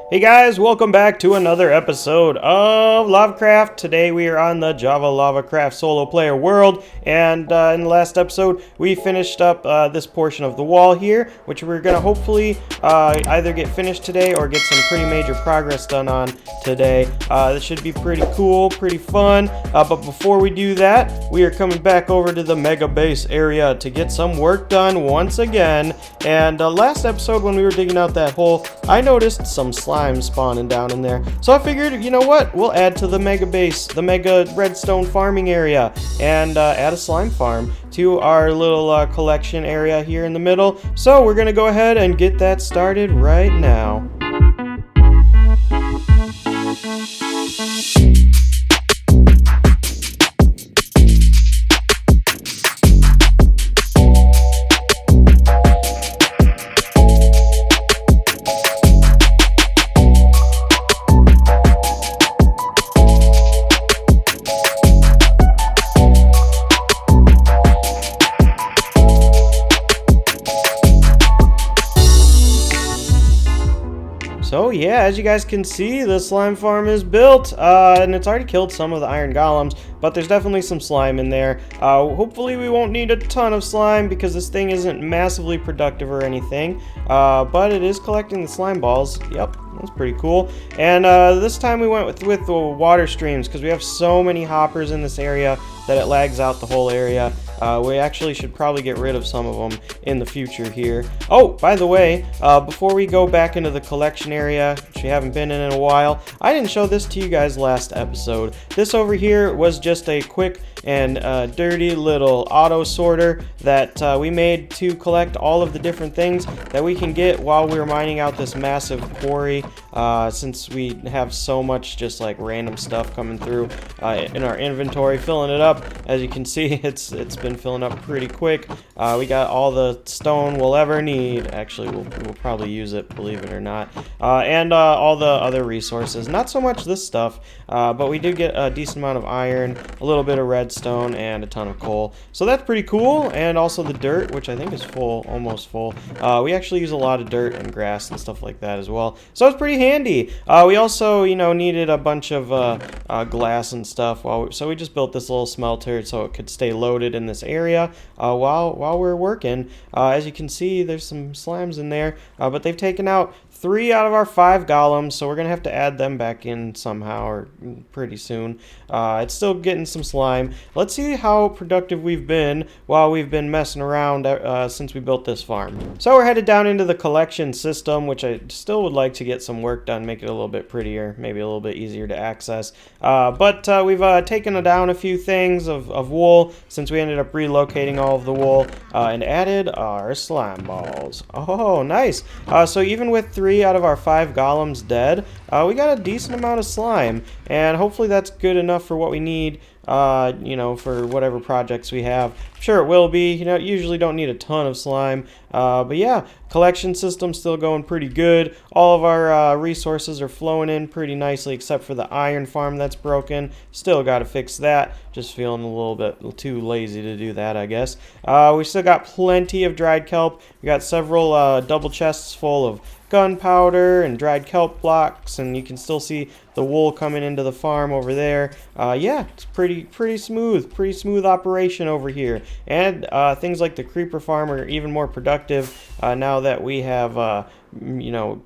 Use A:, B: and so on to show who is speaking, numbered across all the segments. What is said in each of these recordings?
A: Hey guys, welcome back to another episode of LavaCraft. Today we are on the JavaLavaCraft solo player world, and in the last episode we finished up this portion of the wall here, which we're going to hopefully either get finished today or get some pretty major progress done on today. This should be pretty cool, pretty fun, but before we do that, we are coming back over to the mega base area to get some work done once again. And last episode when we were digging out that hole, I noticed some slime spawning down in there. So I figured, you know what? We'll add to the mega base, the mega redstone farming area, and add a slime farm to our little collection area here in the middle. So we're going to go ahead and get that started right now. So yeah, as you guys can see, the slime farm is built, and it's already killed some of the iron golems, but there's definitely some slime in there. Hopefully we won't need a ton of slime because this thing isn't massively productive or anything, but it is collecting the slime balls. Yep, that's pretty cool. And this time we went with the water streams because we have so many hoppers in this area that it lags out the whole area. We actually should probably get rid of some of them in the future here. Oh, by the way, before we go back into the collection area, which we haven't been in a while, I didn't show this to you guys last episode. This over here was just a quick and dirty little auto sorter that we made to collect all of the different things that we can get while we're mining out this massive quarry, since we have so much just like random stuff coming through in our inventory, filling it up. As you can see, it's been filling up pretty quick. We got all the stone we'll ever need. Actually, we'll probably use it, believe it or not, and all the other resources. Not so much this stuff, but we did get a decent amount of iron, a little bit of redstone, and a ton of coal. So that's pretty cool. And also the dirt, which I think is full, almost full. We actually use a lot of dirt and grass and stuff like that as well. So it's pretty handy. We also, needed a bunch of glass and stuff. So we just built this little smelter so it could stay loaded in this area while we're working. As you can see, there's some slimes in there, but they've taken out 3 out of our 5 golems, so we're gonna have to add them back in somehow or pretty soon. It's still getting some slime. Let's see how productive we've been while we've been messing around since we built this farm. So we're headed down into the collection system, which I still would like to get some work done, make it a little bit prettier, maybe a little bit easier to access. But we've taken down a few things of wool since we ended up relocating all of the wool, and added our slime balls. Oh, nice. So even with 3 out of our 5 golems dead, we got a decent amount of slime, and hopefully that's good enough for what we need, for whatever projects we have. I'm sure it will be. Usually don't need a ton of slime, but yeah, collection system's still going pretty good. All of our resources are flowing in pretty nicely, except for the iron farm that's broken. Still got to fix that. Just feeling a little bit too lazy to do that, I guess. We still got plenty of dried kelp. We got several double chests full of gunpowder and dried kelp blocks, and you can still see the wool coming into the farm over there. Yeah, it's pretty smooth operation over here. And things like the creeper farm are even more productive now that we have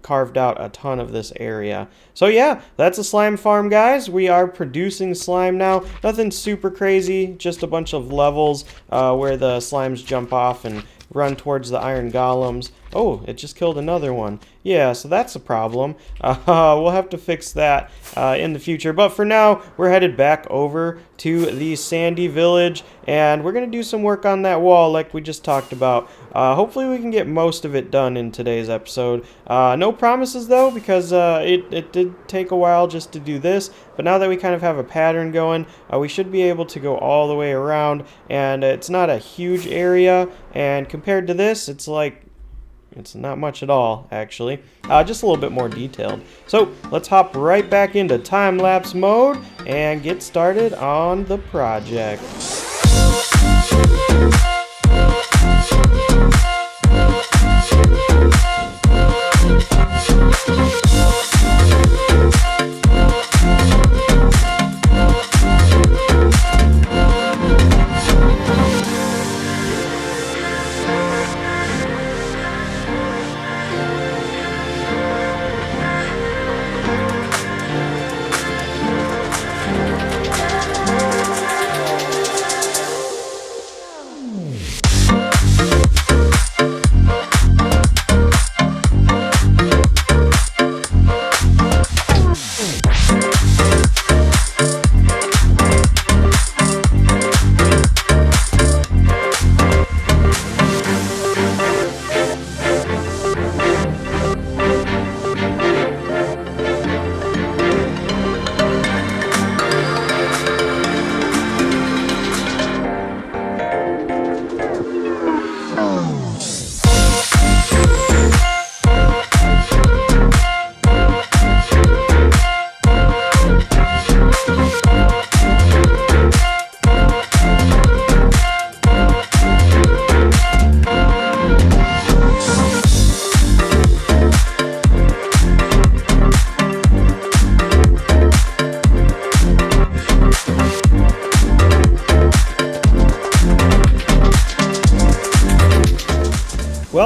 A: carved out a ton of this area. So yeah, that's a slime farm, guys. We are producing slime now. Nothing super crazy, just a bunch of levels where the slimes jump off and run towards the iron golems. Oh, it just killed another one. Yeah, so that's a problem. We'll have to fix that in the future. But for now, we're headed back over to the sandy village, and we're going to do some work on that wall like we just talked about. Hopefully we can get most of it done in today's episode. No promises, though, because it did take a while just to do this. But now that we kind of have a pattern going, we should be able to go all the way around. And it's not a huge area, and compared to this, it's not much at all, actually. Just a little bit more detailed. So let's hop right back into time-lapse mode and get started on the project.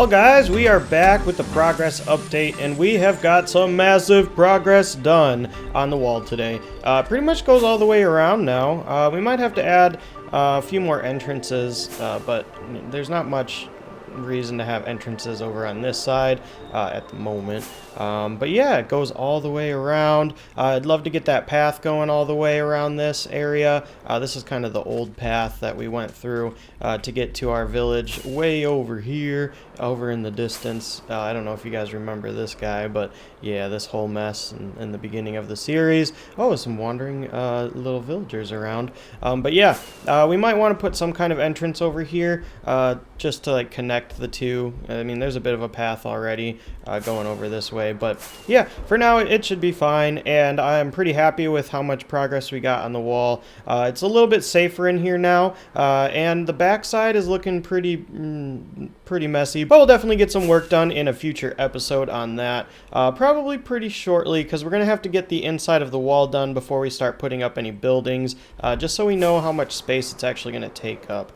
A: Well guys, we are back with the progress update, and we have got some massive progress done on the wall today. Pretty much goes all the way around now. We might have to add a few more entrances, but there's not much reason to have entrances over on this side at the moment. But yeah, it goes all the way around. I'd love to get that path going all the way around this area. This is kind of the old path that we went through to get to our village way over here, over in the distance. I don't know if you guys remember this guy, but yeah, this whole mess in the beginning of the series. Oh, some wandering little villagers around. But yeah, we might want to put some kind of entrance over here just to like connect the two. I mean, there's a bit of a path already going over this way, but yeah, for now it should be fine, and I'm pretty happy with how much progress we got on the wall. It's a little bit safer in here now, and the backside is looking pretty messy, but we'll definitely get some work done in a future episode on that, probably pretty shortly, because we're gonna have to get the inside of the wall done before we start putting up any buildings, just so we know how much space it's actually gonna take up.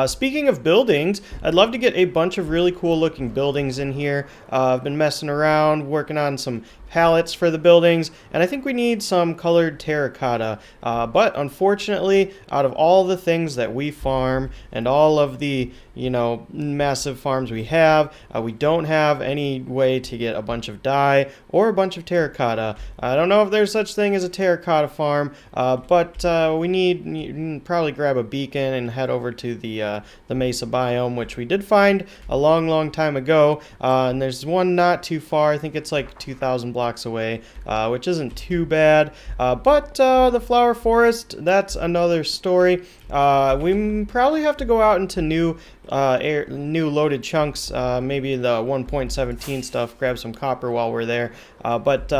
A: Speaking of buildings, I'd love to get a bunch of really cool looking buildings in here. I've been messing around, working on some pallets for the buildings, and I think we need some colored terracotta, but unfortunately, out of all the things that we farm and all of the, you know, massive farms we have, we don't have any way to get a bunch of dye or a bunch of terracotta. I don't know if there's such thing as a terracotta farm, but we need probably grab a beacon and head over to the mesa biome, which we did find a long time ago, and there's one not too far. I think it's like 2,000 blocks away, which isn't too bad, but the flower forest, that's another story. We probably have to go out into new loaded chunks, maybe the 1.17 stuff, grab some copper while we're there, but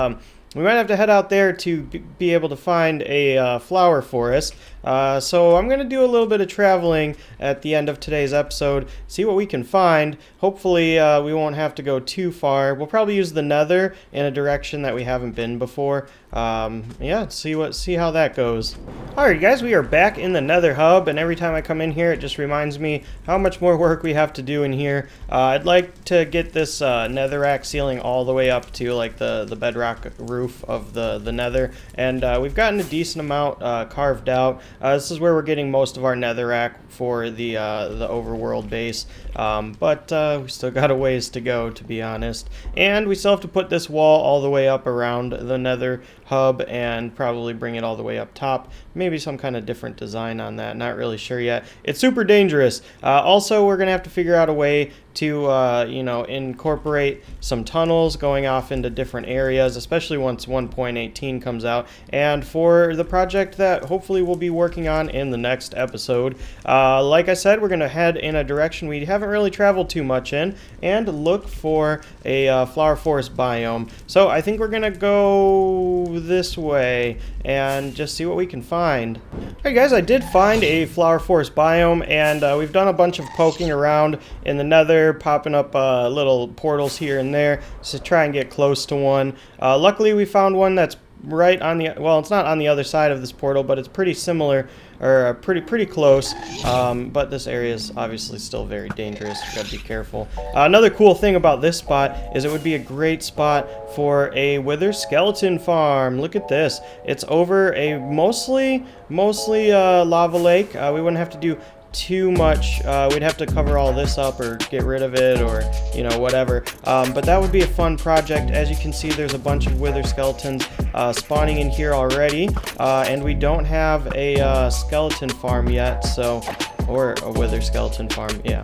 A: we might have to head out there to be able to find a flower forest. So I'm going to do a little bit of traveling at the end of today's episode, see what we can find. Hopefully we won't have to go too far. We'll probably use the nether in a direction that we haven't been before. Yeah, see how that goes. Alright guys, we are back in the Nether Hub, and every time I come in here it just reminds me how much more work we have to do in here. I'd like to get this netherrack ceiling all the way up to like the bedrock roof of the nether, and we've gotten a decent amount carved out. This is where we're getting most of our netherrack for the overworld base, but we still got a ways to go, to be honest, and we still have to put this wall all the way up around the Nether Hub and probably bring it all the way up top. Maybe some kind of different design on that, not really sure yet. It's super dangerous. Also, we're gonna have to figure out a way to you know, incorporate some tunnels going off into different areas, especially once 1.18 comes out, and for the project that hopefully we'll be working on in the next episode. Like I said, we're gonna head in a direction we haven't really traveled too much in and look for a flower forest biome. So I think we're gonna go this way and just see what we can find. Alright guys, I did find a flower forest biome, and we've done a bunch of poking around in the nether, popping up little portals here and there to try and get close to one. Luckily we found one that's right on the, well, it's not on the other side of this portal, but it's pretty similar, or pretty close, but this area is obviously still very dangerous. You gotta be careful. Another cool thing about this spot is it would be a great spot for a wither skeleton farm. Look at this. It's over a mostly lava lake. We wouldn't have to do too much. We'd have to cover all this up or get rid of it, or you know, whatever, but that would be a fun project. As you can see, there's a bunch of wither skeletons spawning in here already, and we don't have a skeleton farm yet, so, or a wither skeleton farm, yeah.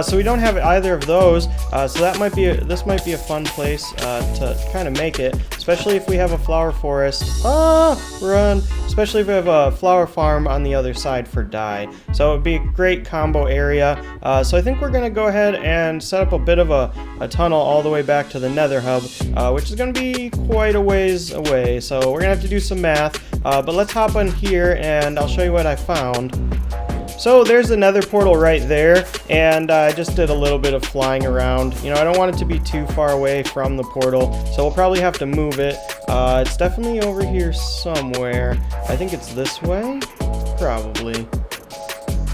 A: So we don't have either of those, so that might be this might be a fun place to kind of make it, especially if we have a flower forest. Run! Especially if we have a flower farm on the other side for dye. So it would be a great combo area. So I think we're gonna go ahead and set up a bit of a tunnel all the way back to the Nether Hub, which is gonna be quite a ways away. So we're gonna have to do some math, but let's hop on here and I'll show you what I found. So there's the nether portal right there, and I just did a little bit of flying around. You know, I don't want it to be too far away from the portal, so we'll probably have to move it. It's definitely over here somewhere. I think it's this way? Probably.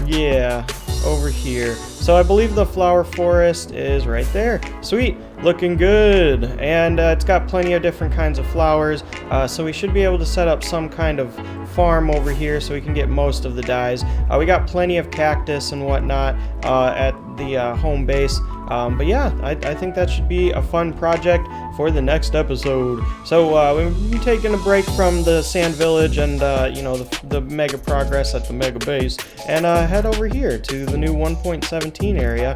A: Yeah. over here. So I believe the flower forest is right there. Sweet, looking good. And it's got plenty of different kinds of flowers, so we should be able to set up some kind of farm over here so we can get most of the dyes. We got plenty of cactus and whatnot at the home base. But yeah, I think that should be a fun project for the next episode. So we've been taking a break from the sand village and you know, the mega progress at the mega base, and head over here to the new 1.17 area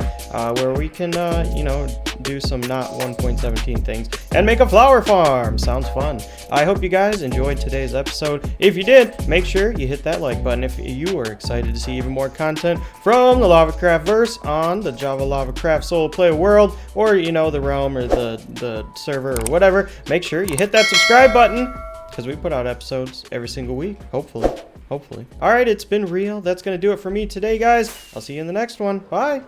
A: where we can you know, do some not 1.17 things and make a flower farm. Sounds fun. I hope you guys enjoyed today's episode. If you did, make sure you hit that like button if you are excited to see even more content from the LavaCraft verse on the JavaLavaCraft solo play world, or you know, the realm, or the server, or whatever. Make sure you hit that subscribe button, because we put out episodes every single week, hopefully. Alright, it's been real. That's gonna do it for me today, guys. I'll see you in the next one. Bye.